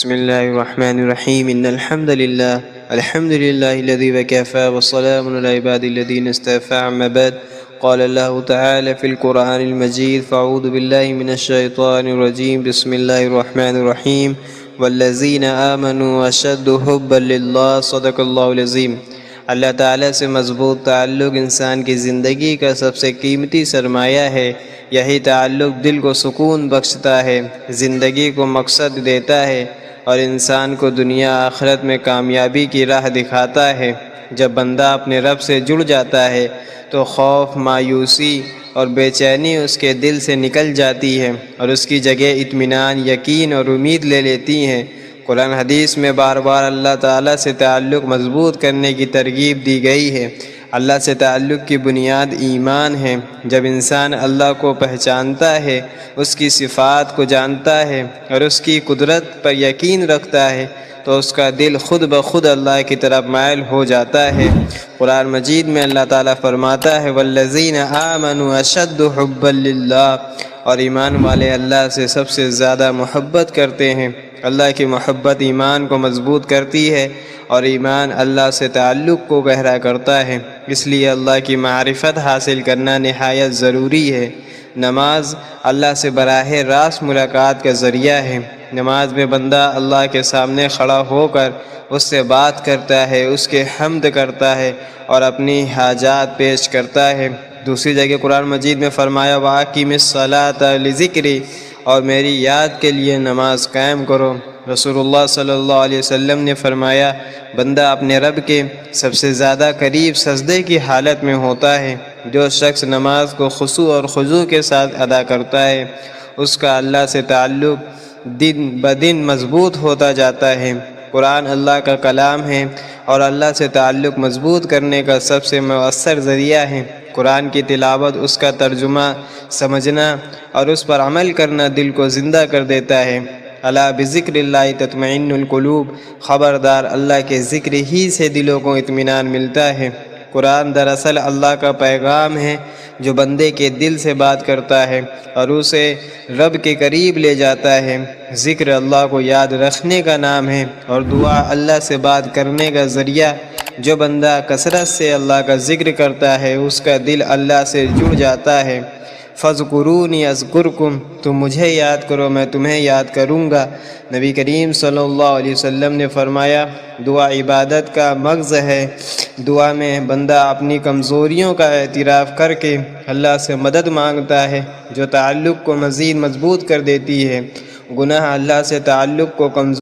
بسم الله الرحمن الرحيم إن الحمد لله الذي وكفى والسلام على عباد الذين اصطفى أما بعد قال الله تعالى في القرآن المجيد فأعوذ بالله من الشيطان الرجيم بسم الله الرحمن الرحيم والذين آمنوا أشد حبا لله صدق الله العظيم۔ اللہ تعالیٰ سے مضبوط تعلق انسان کی زندگی کا سب سے قیمتی سرمایہ ہے۔ یہی تعلق دل کو سکون بخشتا ہے، زندگی کو مقصد دیتا ہے اور انسان کو دنیا آخرت میں کامیابی کی راہ دکھاتا ہے۔ جب بندہ اپنے رب سے جڑ جاتا ہے تو خوف، مایوسی اور بے چینی اس کے دل سے نکل جاتی ہے اور اس کی جگہ اطمینان، یقین اور امید لے لیتی ہیں۔ قرآن حدیث میں بار بار اللہ تعالیٰ سے تعلق مضبوط کرنے کی ترغیب دی گئی ہے۔ اللہ سے تعلق کی بنیاد ایمان ہے۔ جب انسان اللہ کو پہچانتا ہے، اس کی صفات کو جانتا ہے اور اس کی قدرت پر یقین رکھتا ہے تو اس کا دل خود بخود اللہ کی طرف مائل ہو جاتا ہے۔ قرآن مجید میں اللہ تعالیٰ فرماتا ہے والذین آمنوا اشد حبا للہ، اور ایمان والے اللہ سے سب سے زیادہ محبت کرتے ہیں۔ اللہ کی محبت ایمان کو مضبوط کرتی ہے اور ایمان اللہ سے تعلق کو گہرا کرتا ہے، اس لیے اللہ کی معرفت حاصل کرنا نہایت ضروری ہے۔ نماز اللہ سے براہ راست ملاقات کا ذریعہ ہے۔ نماز میں بندہ اللہ کے سامنے کھڑا ہو کر اس سے بات کرتا ہے، اس کے حمد کرتا ہے اور اپنی حاجات پیش کرتا ہے۔ دوسری جگہ قرآن مجید میں فرمایا وَأَقِمِ الصَّلَاةَ لِذِكْرِی، اور میری یاد کے لیے نماز قائم کرو۔ رسول اللہ صلی اللہ علیہ وسلم نے فرمایا بندہ اپنے رب کے سب سے زیادہ قریب سجدے کی حالت میں ہوتا ہے۔ جو شخص نماز کو خضوع اور خضوع کے ساتھ ادا کرتا ہے اس کا اللہ سے تعلق دن بدن مضبوط ہوتا جاتا ہے۔ قرآن اللہ کا کلام ہے اور اللہ سے تعلق مضبوط کرنے کا سب سے مؤثر ذریعہ ہے۔ قرآن کی تلاوت، اس کا ترجمہ سمجھنا اور اس پر عمل کرنا دل کو زندہ کر دیتا ہے۔ الا بذکر اللہ تطمئن القلوب، خبردار اللہ کے ذکر ہی سے دلوں کو اطمینان ملتا ہے۔ قرآن دراصل اللہ کا پیغام ہے جو بندے کے دل سے بات کرتا ہے اور اسے رب کے قریب لے جاتا ہے۔ ذکر اللہ کو یاد رکھنے کا نام ہے اور دعا اللہ سے بات کرنے کا ذریعہ۔ جو بندہ کثرت سے اللہ کا ذکر کرتا ہے اس کا دل اللہ سے جڑ جاتا ہے۔ فَاذْكُرُونِی أَذْكُرْکُم، تم مجھے یاد کرو میں تمہیں یاد کروں گا۔ نبی کریم صلی اللہ علیہ وسلم نے فرمایا دعا عبادت کا مغز ہے۔ دعا میں بندہ اپنی کمزوریوں کا اعتراف کر کے اللہ سے مدد مانگتا ہے جو تعلق کو مزید مضبوط کر دیتی ہے۔ گناہ اللہ سے تعلق کو کمزور